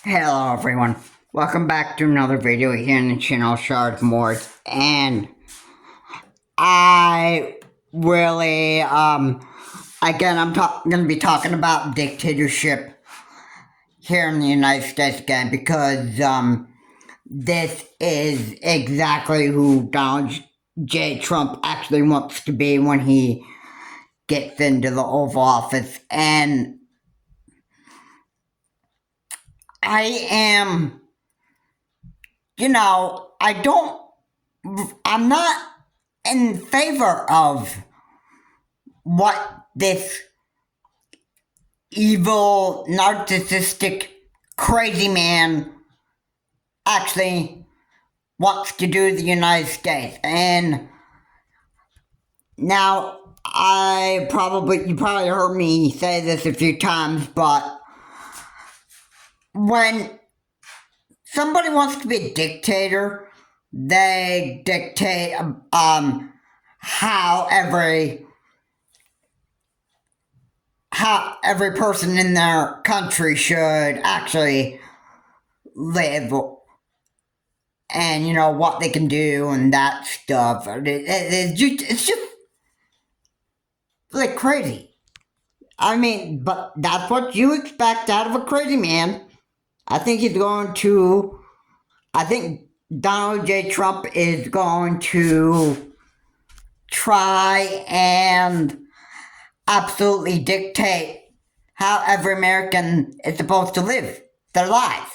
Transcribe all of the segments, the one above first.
Hello everyone, welcome back to another video here on the channel Shard Mords, and I really, again, I'm going to be talking about dictatorship here in the United States again, because, this is exactly who Donald J. Trump actually wants to be when he gets into the Oval Office, and I am, I'm not in favor of what this evil, narcissistic, crazy man actually wants to do to the United States. And now, you probably heard me say this a few times, but when somebody wants to be a dictator, they dictate, how every person in their country should actually live, and what they can do and that stuff. It's just like crazy. I mean, but that's what you expect out of a crazy man. I think Donald J. Trump is going to try and absolutely dictate how every American is supposed to live their lives.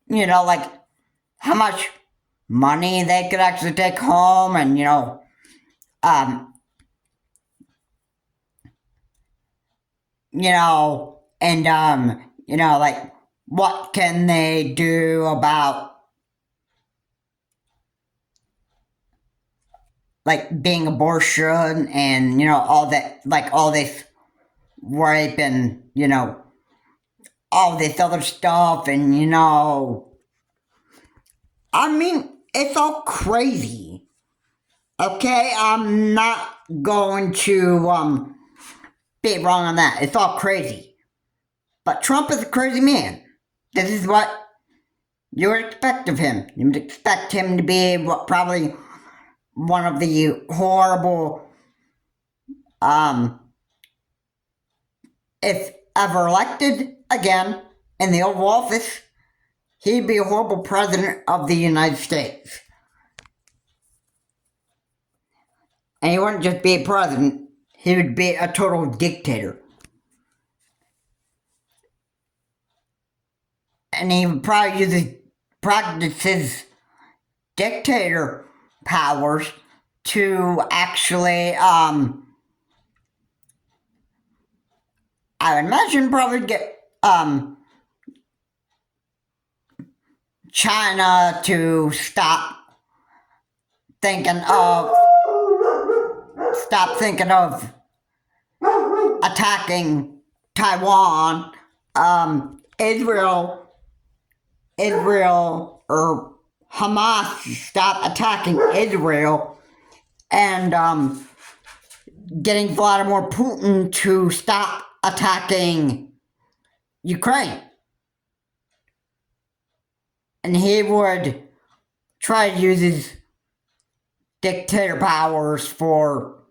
Like how much money they could actually take home, and um, like what can they do about like being abortion and all that, like all this rape and all this other stuff, and I mean, it's all crazy. Okay, I'm not going to be wrong on that. It's all crazy. But Trump is a crazy man. This is what you would expect of him. You would expect him to be probably one of the horrible, if ever elected again in the Oval Office, he'd be a horrible president of the United States. And he wouldn't just be a president, he would be a total dictator. And he would probably practice his dictator powers to actually, I would imagine probably get, China to stop thinking of attacking Taiwan, Israel or Hamas stop attacking Israel, and getting Vladimir Putin to stop attacking Ukraine. And he would try to use his dictator powers for,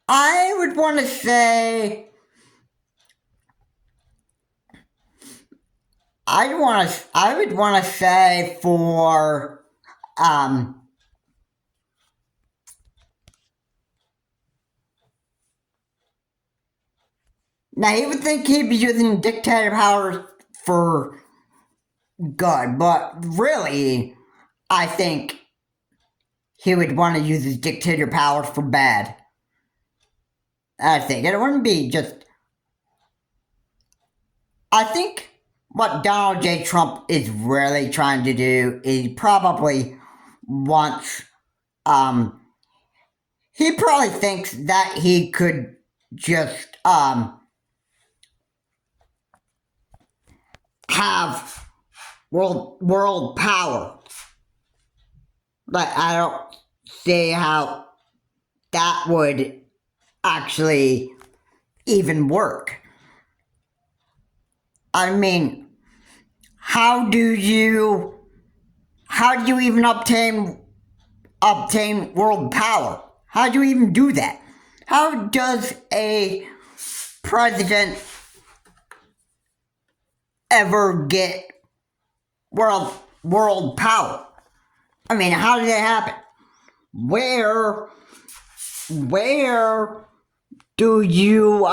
I would want to say, for, now he would think he'd be using dictator powers for good, but really, I think he would want to use his dictator powers for bad. I think it wouldn't be just, I think what Donald J. Trump is really trying to do is probably wants, he probably thinks that he could just, have world power. But I don't see how that would actually even work. I mean, how do you even obtain world power? How do you even do that? How does a president ever get world power? I mean, how did it happen? Where do you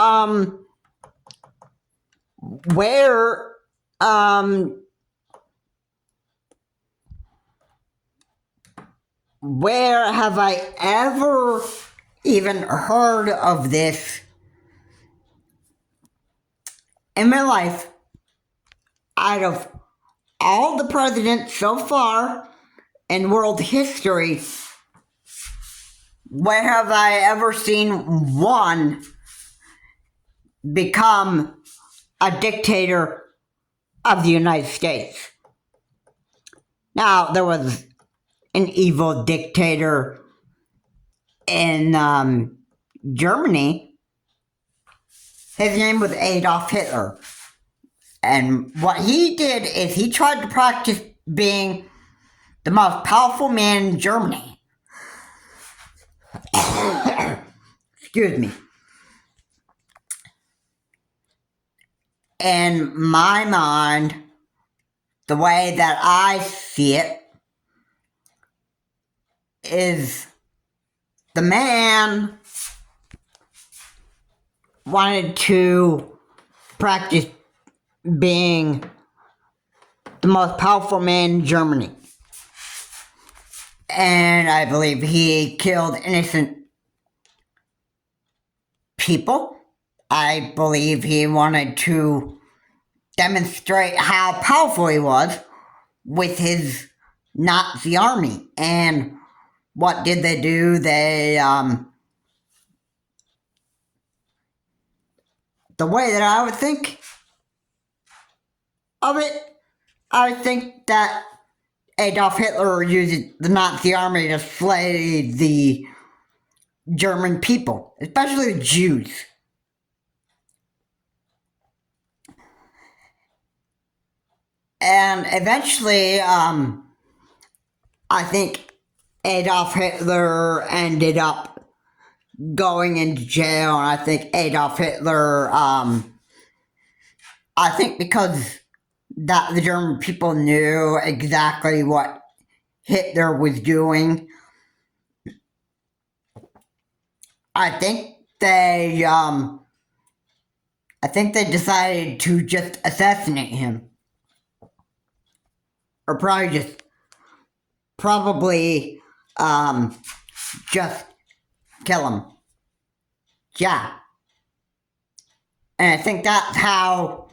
where have I ever even heard of this in my life? Out of all the presidents so far in world history, where have I ever seen one become a dictator of the United States? Now, there was an evil dictator in Germany. His name was Adolf Hitler. And what he did is he tried to practice being the most powerful man in Germany. Excuse me. In my mind, the way that I see it is the man wanted to practice being the most powerful man in Germany. And I believe he killed innocent people. I believe he wanted to demonstrate how powerful he was with his Nazi army. And what did they do? They, the way that I would think of it, I think that Adolf Hitler used the Nazi army to slay the German people, especially the Jews. And eventually, I think Adolf Hitler ended up going into jail, and I think Adolf Hitler, I think because that the German people knew exactly what Hitler was doing, I think they decided to just assassinate him. Or probably just kill him. Yeah. And I think that's how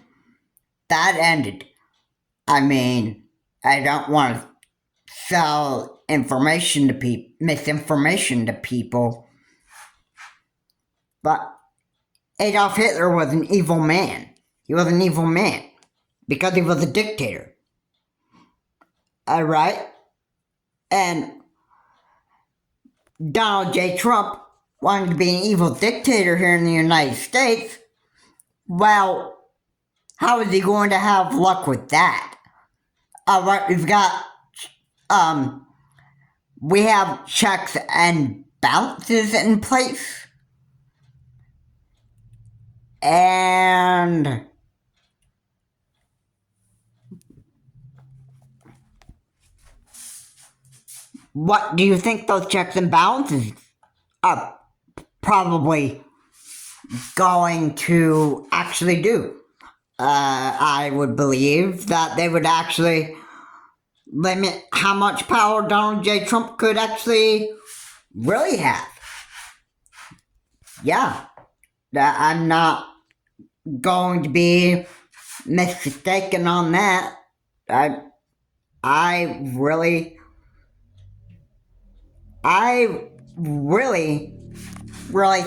that ended. I mean, I don't want to sell misinformation to people, but Adolf Hitler was an evil man. He was an evil man because he was a dictator. Alright? And Donald J. Trump wanted to be an evil dictator here in the United States. Well, how is he going to have luck with that? Alright, we have checks and balances in place. And what do you think those checks and balances are probably going to actually do? I would believe that they would actually limit how much power Donald J. Trump could actually really have. Yeah, I'm not going to be mistaken on that. I really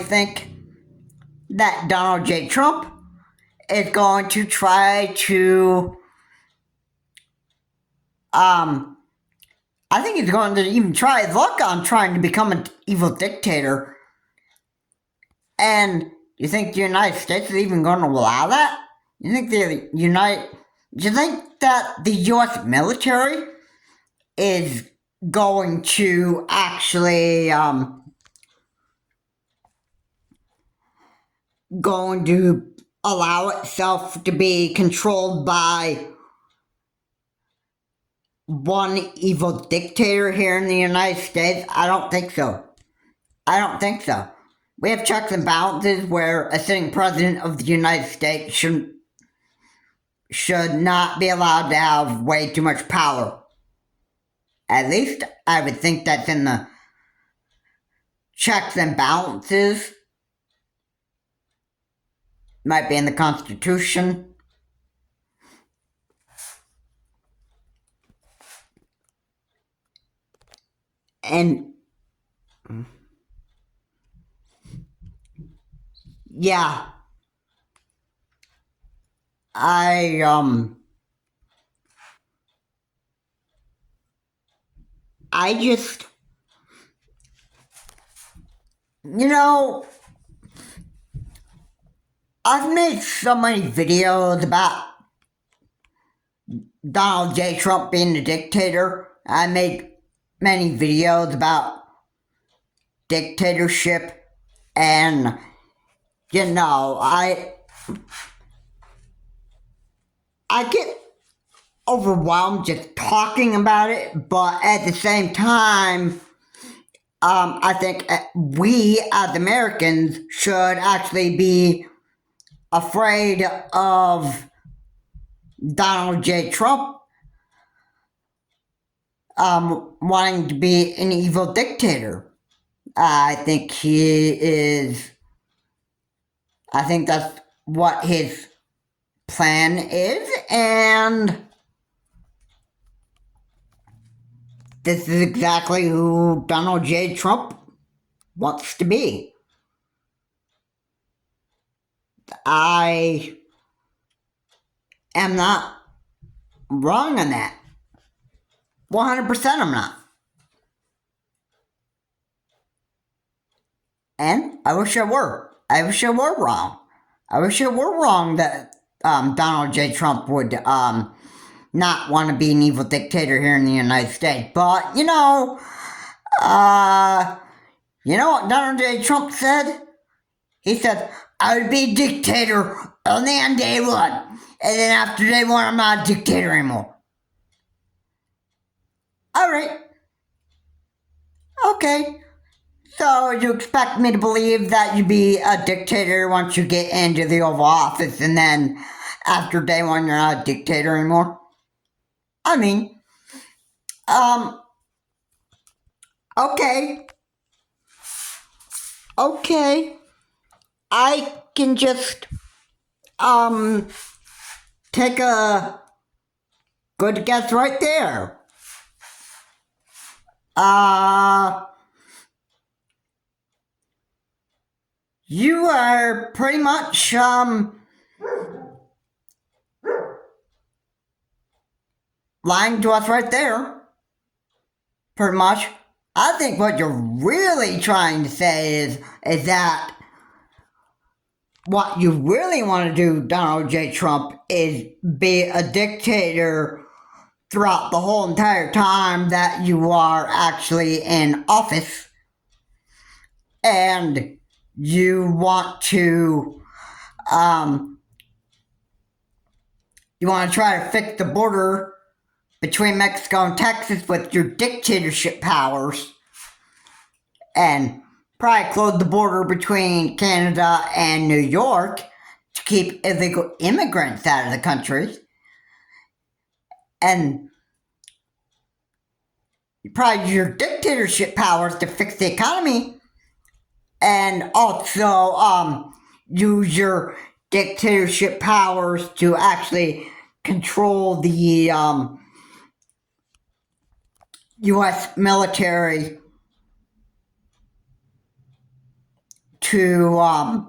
think that Donald J. Trump is going to try to, I think he's going to even try his luck on trying to become an evil dictator. And you think the United States is even going to allow that? You think you think that the U.S. military is going to actually, going to allow itself to be controlled by one evil dictator here in the United States? I don't think so. I don't think so. We have checks and balances where a sitting president of the United States should not be allowed to have way too much power. At least I would think that's in the checks and balances. Might be in the Constitution. And yeah, I just, I've made so many videos about Donald J. Trump being a dictator. I made many videos about dictatorship, and I get overwhelmed just talking about it, but at the same time, I think we as Americans should actually be afraid of Donald J. Trump wanting to be an evil dictator. I think I think that's what his plan is, and this is exactly who Donald J. Trump wants to be. I am not wrong on that. 100% I'm not. And I wish I were. I wish I were wrong. I wish I were wrong that Donald J. Trump would not want to be an evil dictator here in the United States. But, you know what Donald J. Trump said? He said, I would be a dictator only on day one. And then after day one, I'm not a dictator anymore. Alright. Okay. So you expect me to believe that you'd be a dictator once you get into the Oval Office, and then after day one, you're not a dictator anymore? I mean, okay. Okay. I can just, take a good guess right there. You are pretty much, lying to us right there. Pretty much. I think what you're really trying to say is that what you really want to do, Donald J. Trump, is be a dictator throughout the whole entire time that you are actually in office. And you want to, try to fix the border between Mexico and Texas with your dictatorship powers, and probably close the border between Canada and New York to keep illegal immigrants out of the country, and you probably use your dictatorship powers to fix the economy, and also use your dictatorship powers to actually control the U.S. military to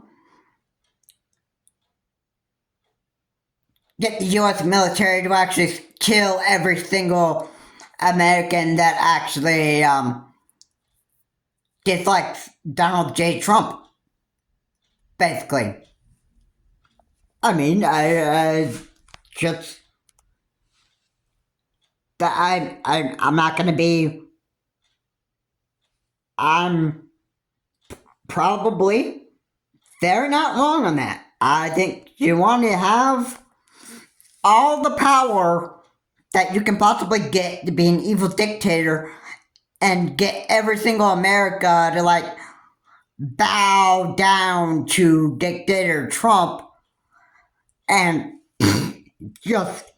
get the U.S. military to actually kill every single American that actually dislikes Donald J. Trump, basically. I mean, I just that I'm not gonna be. I'm probably they're not wrong on that. I think you want to have all the power that you can possibly get to be an evil dictator and get every single America to like bow down to dictator Trump and just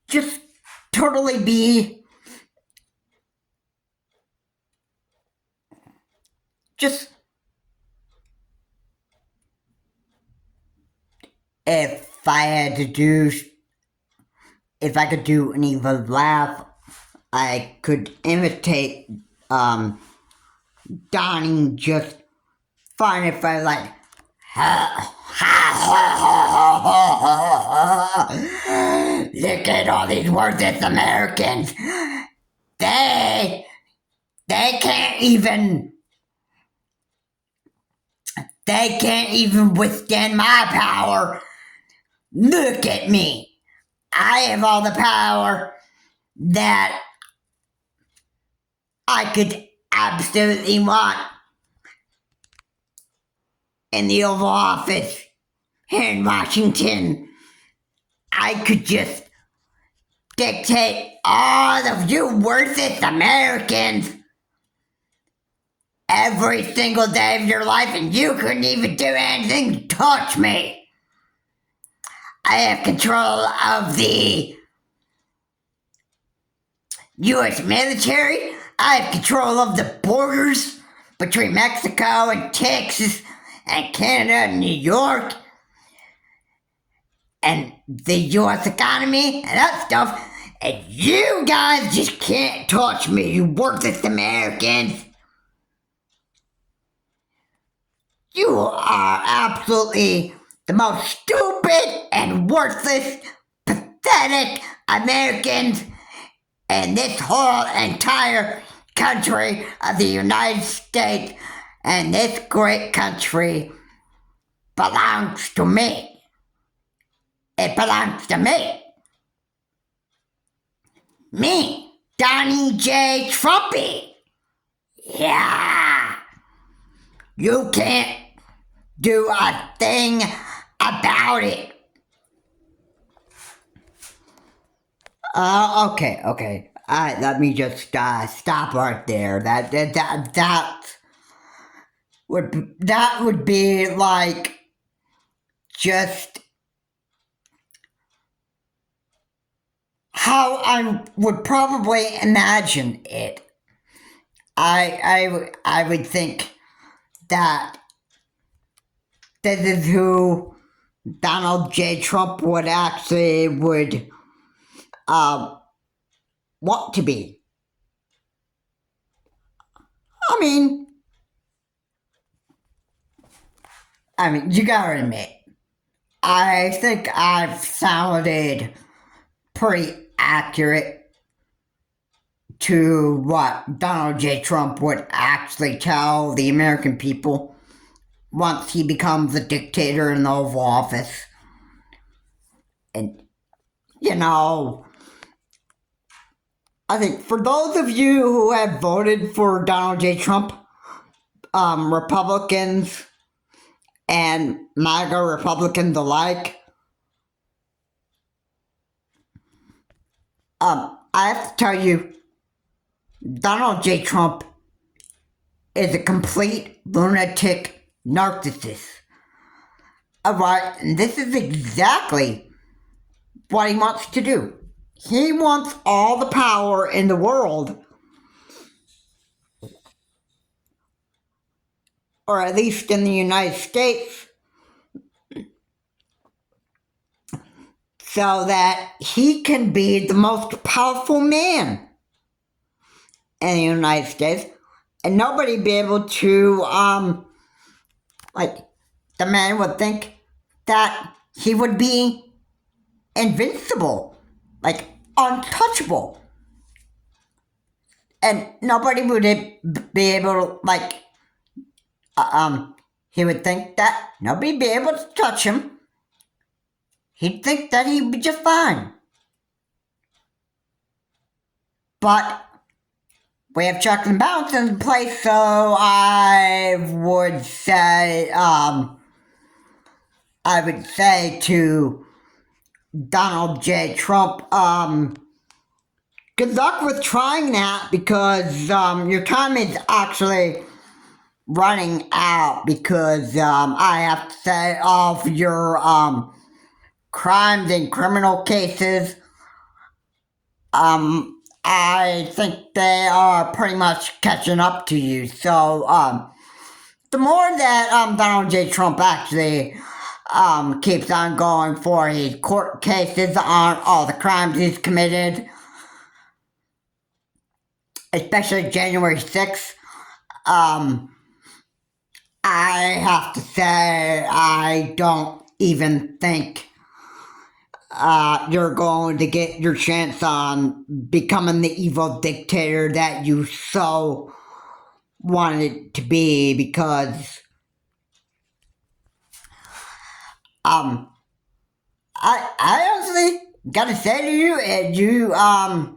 just totally be just if I had to do if I could do an evil laugh, I could imitate Donnie just fine if I like look at all these worthless Americans. They can't even withstand my power. Look at me. I have all the power that I could absolutely want in the Oval Office here in Washington. I could just dictate all of you worthless Americans every single day of your life, and you couldn't even do anything to touch me. I have control of the U.S. military. I have control of the borders between Mexico and Texas and Canada and New York and the U.S. economy and that stuff. And you guys just can't touch me, you worthless Americans. You are absolutely the most stupid and worthless, pathetic Americans in this whole entire country of the United States, and this great country belongs to me. It belongs to me. Me, Donnie J. Trumpy. Yeah. You can't do a thing about it. Okay. Let me just stop right there. That would be like just how I would probably imagine it. I would think that this is who Donald J. Trump would actually want to be. I mean, you gotta admit, I think I've sounded pretty accurate to what Donald J. Trump would actually tell the American people once he becomes a dictator in the Oval Office. And, I think for those of you who have voted for Donald J. Trump, Republicans and MAGA Republicans alike, I have to tell you, Donald J. Trump is a complete lunatic narcissist. Alright, and this is exactly what he wants to do. He wants all the power in the world, or at least in the United States, so that he can be the most powerful man in the United States, and nobody be able to, the man would think that he would be invincible, untouchable. And nobody would be able to, he would think that nobody'd be able to touch him. He'd think that he'd be just fine. But we have checks and balances in place, so I would say to Donald J. Trump, good luck with trying that, because your time is actually running out, because I have to say all of your crimes and criminal cases, I think they are pretty much catching up to you. So the more that Donald J. Trump actually keeps on going for his court cases on all the crimes he's committed, especially January 6th, I have to say I don't even think you're going to get your chance on becoming the evil dictator that you so wanted to be, because I honestly gotta say to you, you are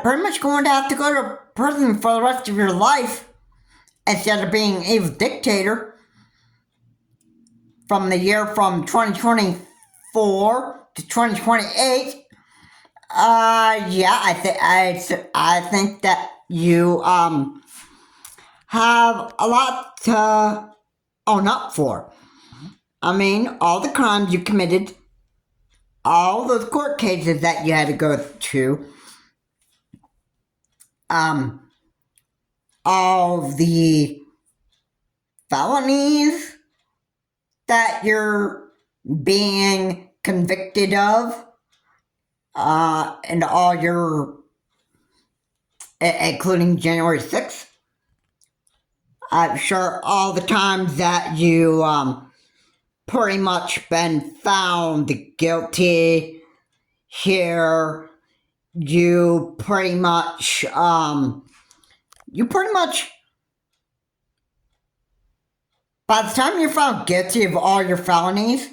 pretty much going to have to go to prison for the rest of your life instead of being an evil dictator. From the year from 2024 to 2028, yeah, I think that you have a lot to own up for. I mean, all the crimes you committed, all those court cases that you had to go to, all the felonies that you're being convicted of, and all your, including January 6th. I'm sure all the times that you pretty much been found guilty here, you pretty much by the time you're found guilty of all your felonies,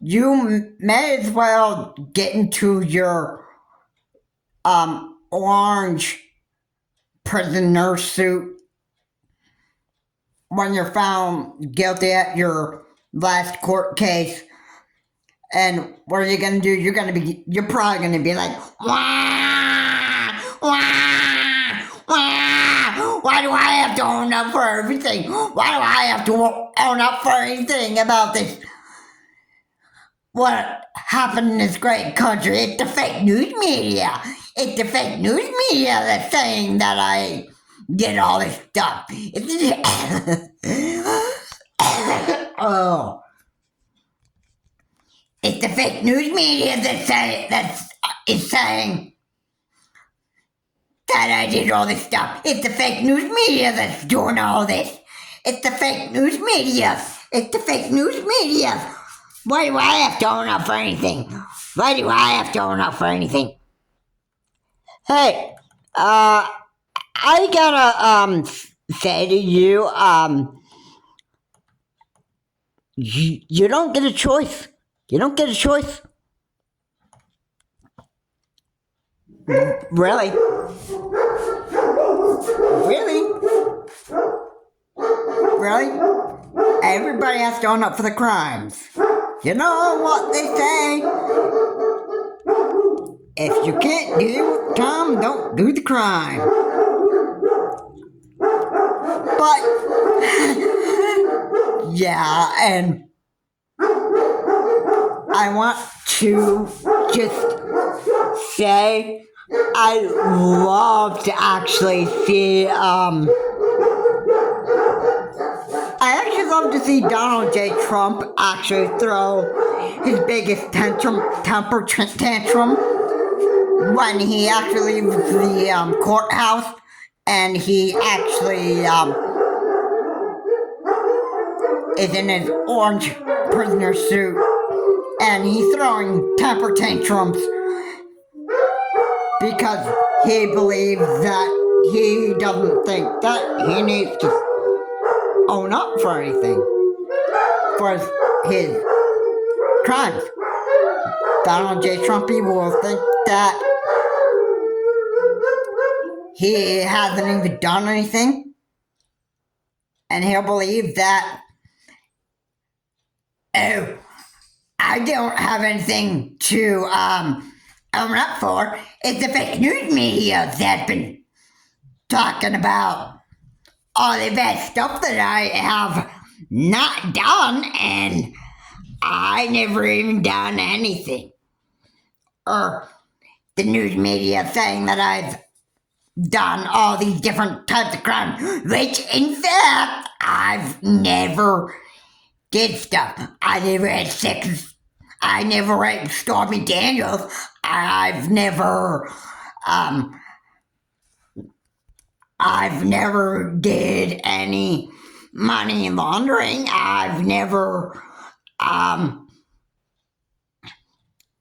you may as well get into your orange prisoner suit when you're found guilty at your last court case. And what are you gonna do? You're probably gonna be like, wah, wah, wah. Why do I have to own up for everything? Why do I have to own up for anything about this? What happened in this great country? It's the fake news media. It's the fake news media that's saying that I did all this stuff. Oh. It's the fake news media that is saying that I did all this stuff. It's the fake news media that's doing all this. It's the fake news media. It's the fake news media. Why do I have to own up for anything? Why do I have to own up for anything? Hey, I gotta say to you, you don't get a choice. You don't get a choice. Really? Really? Really? Everybody has to own up for the crimes. You know what they say? If you can't do the crime, don't do the crime. But, yeah, and I want to just say I love to actually see, I actually love to see Donald J. Trump actually throw his biggest temper tantrum when he actually leaves the courthouse and he actually is in his orange prisoner suit and he's throwing temper tantrums because he believes that he doesn't think that he needs to own up for anything, for his crimes. Donald J. Trump will think that he hasn't even done anything, and he'll believe that, oh, I don't have anything to own up for. It's the fake news media that's been talking about all the bad stuff that I have not done, and I never even done anything. Or the news media saying that I've done all these different types of crime, which in fact I've never did stuff. I never had sex. I never raped Stormy Daniels. I've never did any money laundering. I've never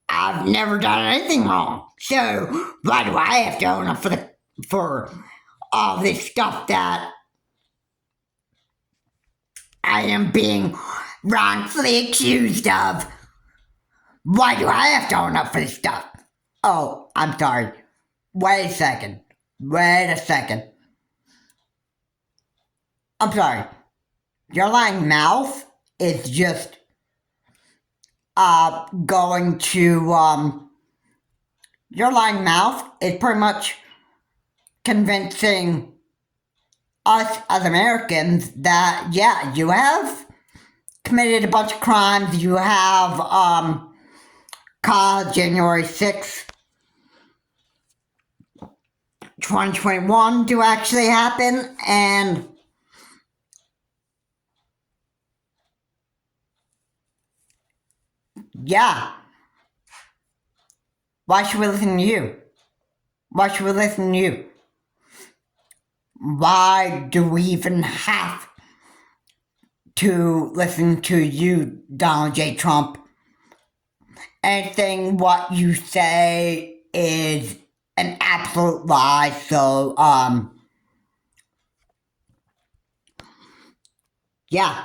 done anything wrong. So why do I have to own up for all this stuff that I am being wrongfully accused of? Why do I have to own up for this stuff? Oh, I'm sorry. Wait a second. I'm sorry. Your lying mouth is just going to your lying mouth is pretty much convincing us as Americans that, yeah, you have committed a bunch of crimes. You have caused January 6th, 2021 to actually happen, and yeah. Why should we listen to you? Why should we listen to you? Why do we even have to listen to you, Donald J. Trump? Anything what you say is an absolute lie, so, yeah.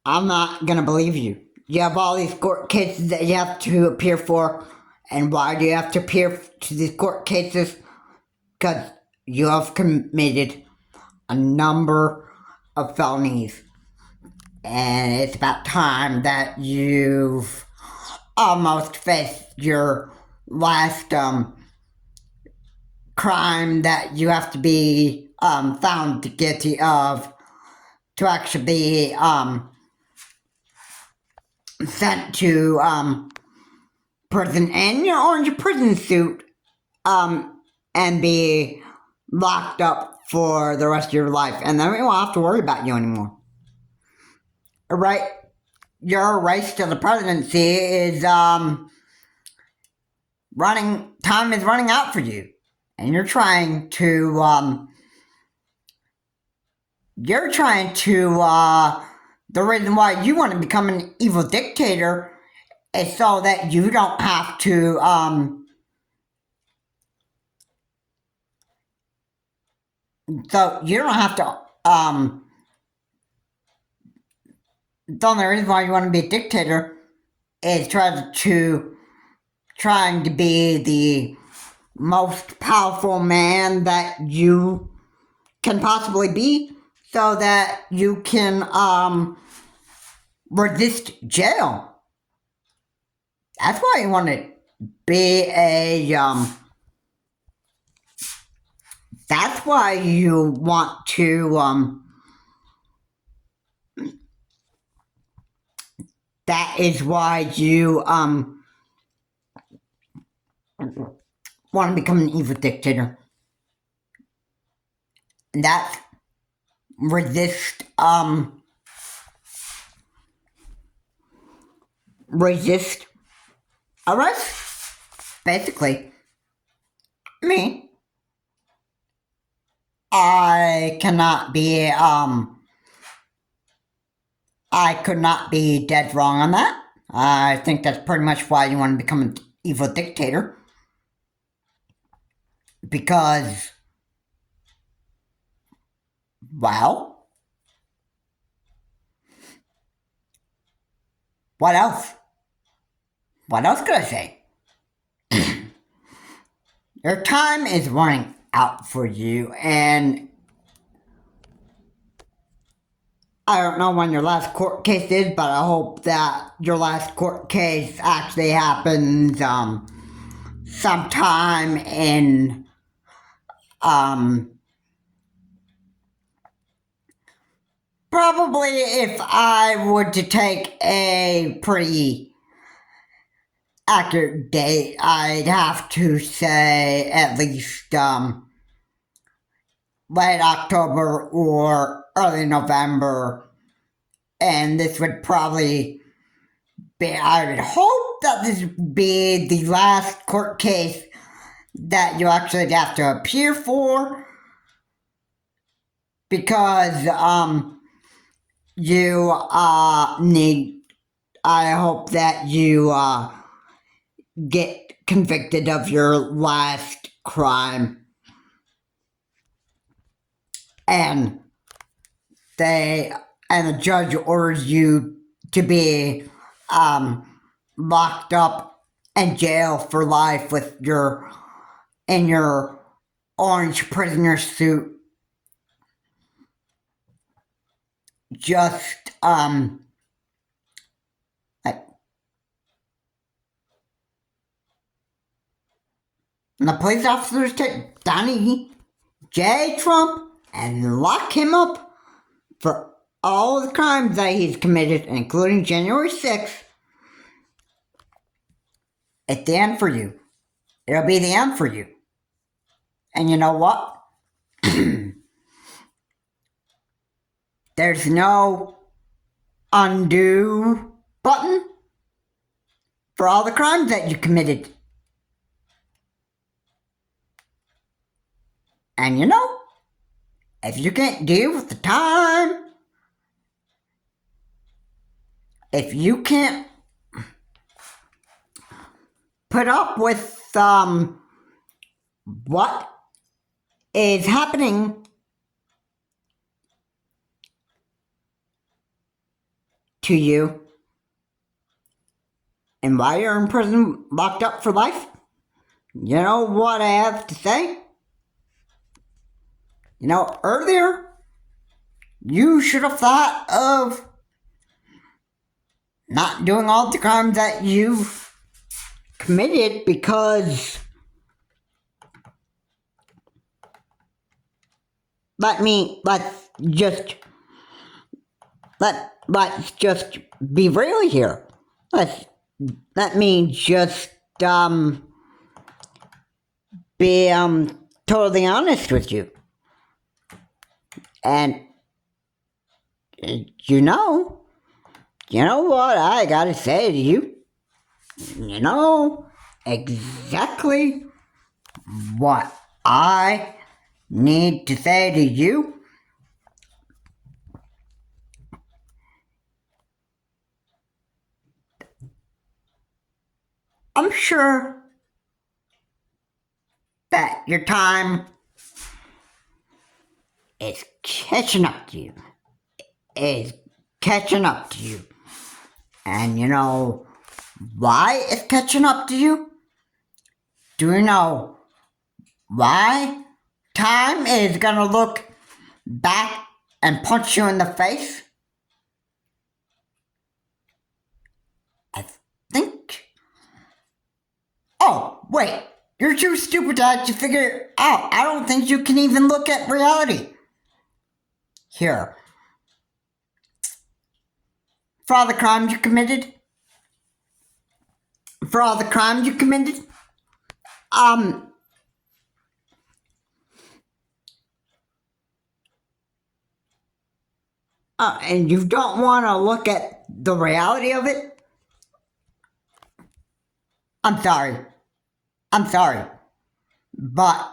I'm not gonna believe you. You have all these court cases that you have to appear for. And why do you have to appear to these court cases? Because you have committed a number of felonies. And it's about time that you've almost faced your last crime that you have to be found guilty of to actually be sent to prison and your orange prison suit and be locked up for the rest of your life, and then we won't have to worry about you anymore. Right? Your race to the presidency is time is running out for you, and you're trying to the reason why you want to become an evil dictator is so that you don't have to the only reason why you want to be a dictator is trying to be the most powerful man that you can possibly be, so that you can resist jail. That's why you want to be that's why you want to that is why you want to become an evil dictator. And that's resist arrest, basically. Me, I could not be dead wrong on that. I think that's pretty much why you want to become an evil dictator, because Well, what else? What else could I say? Your time is running out for you, and I don't know when your last court case is, but I hope that your last court case actually happens sometime in probably, if I were to take a pretty accurate date, I'd have to say at least late October or early November. And this would probably be, I would hope that this would be the last court case that you actually have to appear for, because you need, I hope that you get convicted of your last crime, and the judge orders you to be locked up in jail for life with in your orange prisoner suit, just like, and the police officers take Donnie J. Trump and lock him up for all the crimes that he's committed, including January 6th. It's the end for you. It'll be the end for you. And you know what? There's no undo button for all the crimes that you committed. And you know, if you can't deal with the time, if you can't put up with what is happening to you and why you're in prison locked up for life, you know what I have to say? You know, earlier, you should have thought of not doing all the crimes that you've committed, because let's just be real here. Let me just be totally honest with you. And you know what I gotta say to you? You know exactly what I need to say to you? I'm sure that your time is catching up to you. And you know why it's catching up to you? Do you know why time is gonna look back and punch you in the face? I think. Oh, wait. You're too stupid to actually figure it out. I don't think you can even look at reality. Here. For all the crimes you committed, and you don't want to look at the reality of it, I'm sorry, but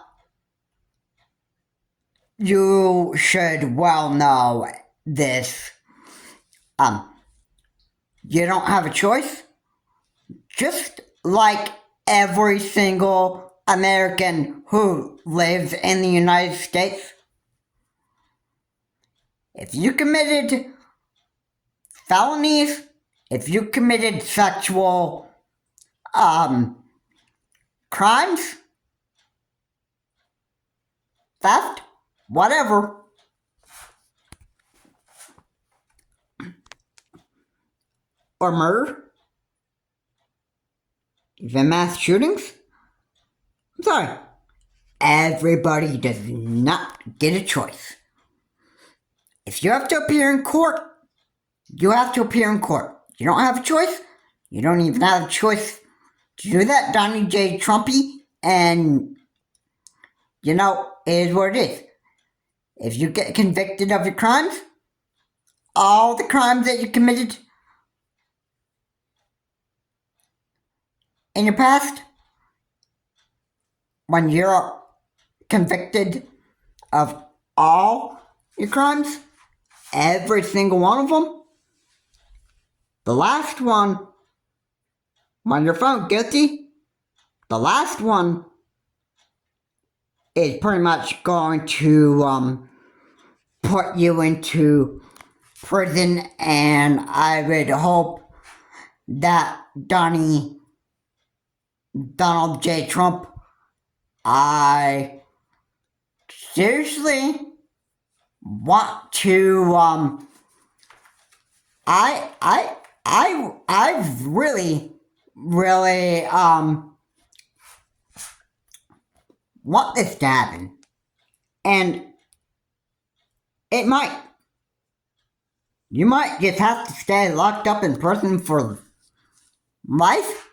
you should well know this. You don't have a choice. Just like every single American who lives in the United States, If you committed felonies, if you committed sexual crimes, theft, whatever, or murder, even mass shootings, I'm sorry, everybody does not get a choice. If you have to appear in court, you have to appear in court. You don't have a choice. You don't even have a choice to do that, Donnie J. Trumpy. And, it is what it is. If you get convicted of your crimes, all the crimes that you committed in your past, when you're convicted of all your crimes, every single one of them, the last one, when you're found guilty, the last one is pretty much going to put you into prison, and I would hope that Donald J. Trump, I seriously want to, I really want this to happen. And it might. You might just have to stay locked up in prison for life.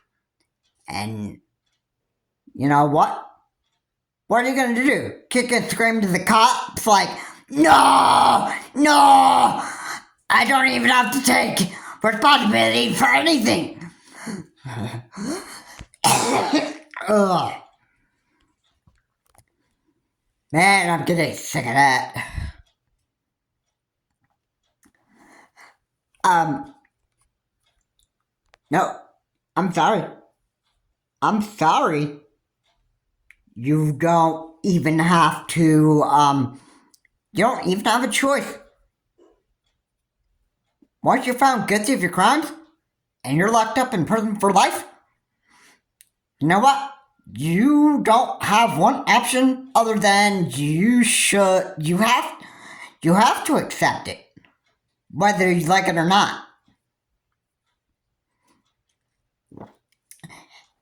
And you know what? What are you going to do? Kick and scream to the cops like, no, I don't even have to take responsibility for anything. Ugh. Man, I'm getting sick of that. No, I'm sorry. You don't even have to, you don't even have a choice. Once you're found guilty of your crimes, and you're locked up in prison for life, you know what? You don't have one option other than you have to accept it, whether you like it or not.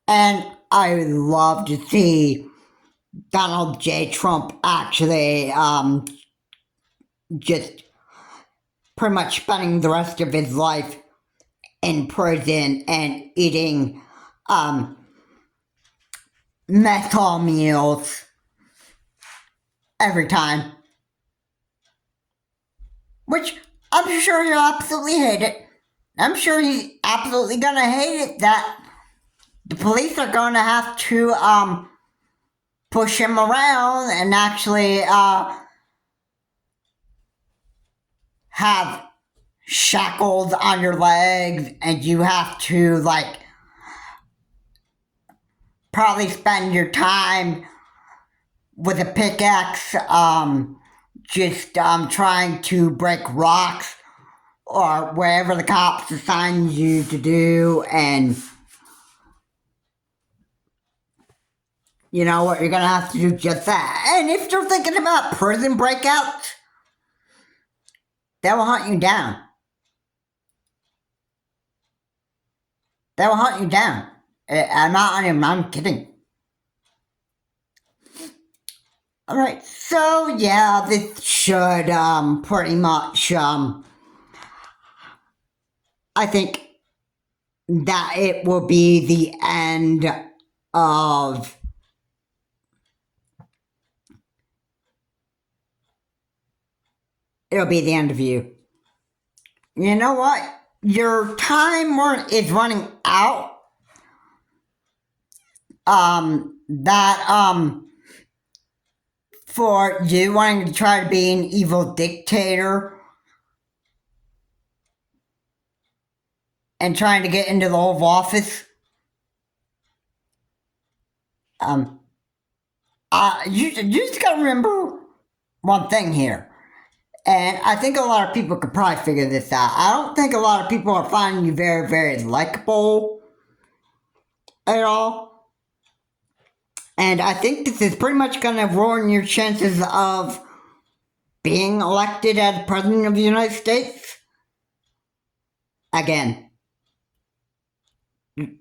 And I would love to see Donald J. Trump actually just pretty much spending the rest of his life in prison and eating mess hall meals every time. Which I'm sure he'll absolutely hate it. I'm sure he's absolutely gonna hate it that the police are gonna have to push him around and actually have shackles on your legs, and you have to probably spend your time with a pickaxe just trying to break rocks or wherever the cops assign you to do. And you know what, you're gonna have to do just that. And if you're thinking about prison breakouts, they will hunt you down. They will hunt you down. I'm kidding. Alright, so yeah, this should pretty much I think that it will be the end of you. You know what? Your time is running out. For you wanting to try to be an evil dictator and trying to get into the Oval Office. You just gotta remember one thing here. And I think a lot of people could probably figure this out. I don't think a lot of people are finding you very, very likable at all. And I think this is pretty much going to ruin your chances of being elected as President of the United States. Again,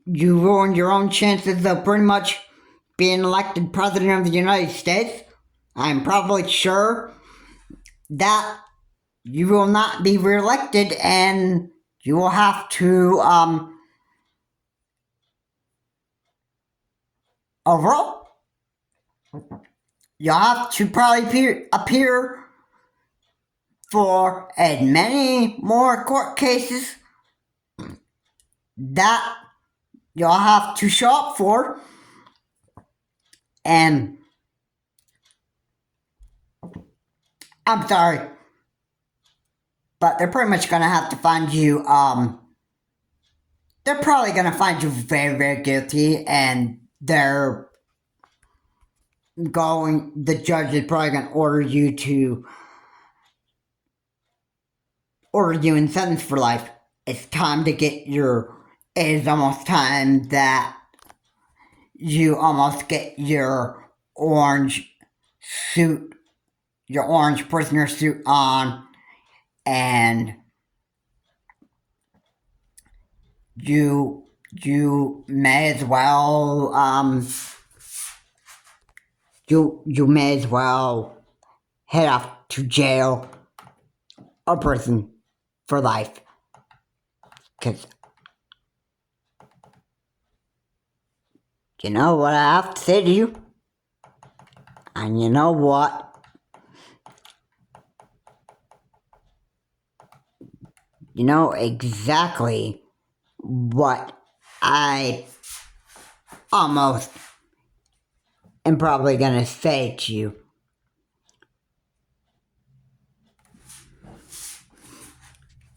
you ruined your own chances of pretty much being elected President of the United States. I'm probably sure that you will not be reelected and you will have to, overall, you'll have to probably appear for as many more court cases that you'll have to show up for. And I'm sorry, but they're pretty much gonna have to find you, they're probably gonna find you very, very guilty, and the judge is probably gonna order you in sentence for life. It is almost time that you almost get your orange prisoner suit on, and you may as well, you may as well head off to jail or prison for life. Because you know what I have to say to you? And you know what? You know exactly what I almost am probably going to say to you.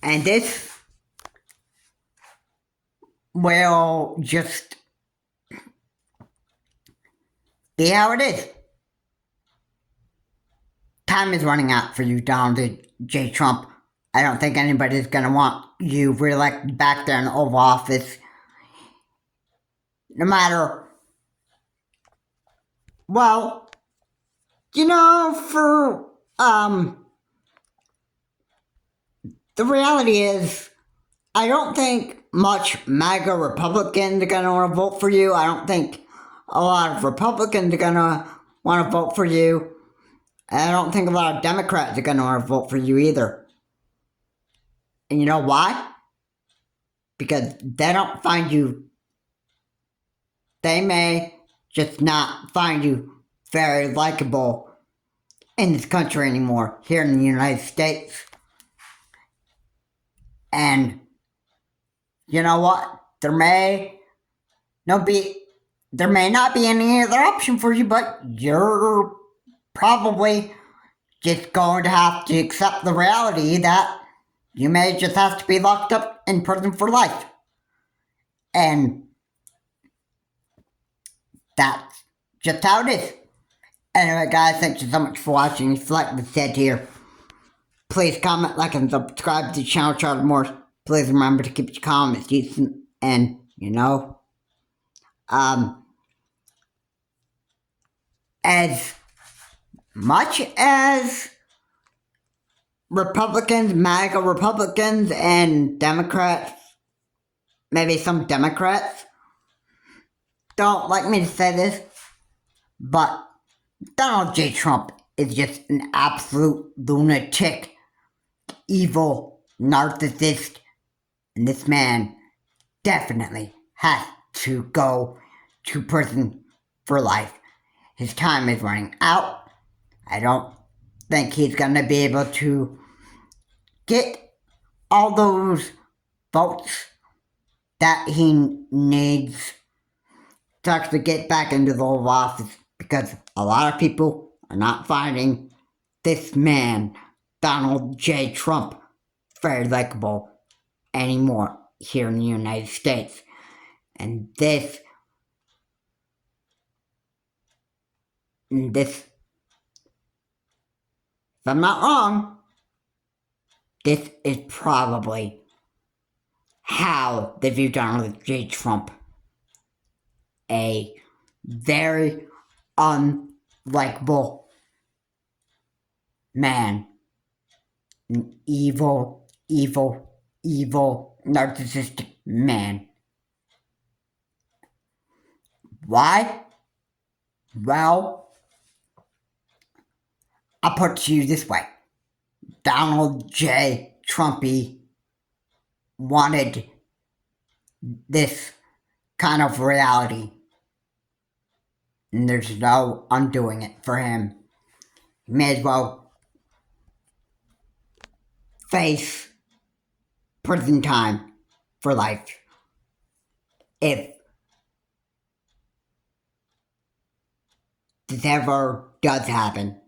And this will just be how it is. Time is running out for you, Donald J. Trump. I don't think anybody's going to want you reelected back there in the Oval Office. No matter, well, the reality is, I don't think much MAGA Republicans are going to want to vote for you. I don't think a lot of Republicans are going to want to vote for you. And I don't think a lot of Democrats are going to want to vote for you either. And you know why? Because they don't find you, they may just not find you very likable in this country anymore, here in the United States. And you know what? There may not be any other option for you, but you're probably just going to have to accept the reality that you may just have to be locked up in prison for life. And that's just how it is. Anyway, guys, thank you so much for watching. If you like what said here, please comment, like, and subscribe to the channel, Charlie Morse. Please remember to keep your comments decent, and, as much as Republicans, MAGA Republicans, and Democrats, maybe some Democrats, don't like me to say this, but Donald J. Trump is just an absolute lunatic, evil narcissist, and this man definitely has to go to prison for life. His time is running out. I don't think he's going to be able to get all those votes that he needs to actually get back into the Oval Office, because a lot of people are not finding this man, Donald J. Trump, very likable anymore here in the United States. And this, if I'm not wrong, this is probably how they view Donald J. Trump. A very unlikable man. An evil, narcissistic man. Why? Well, I'll put it to you this way. Donald J. Trumpy wanted this kind of reality, and there's no undoing it for him. He may as well face prison time for life if this ever does happen.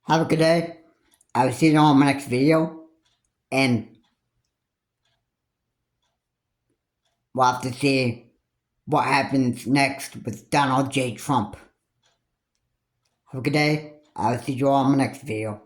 Have a good day. I will see you all in my next video, and we'll have to see what happens next with Donald J. Trump. Have a good day. I will see you all in my next video.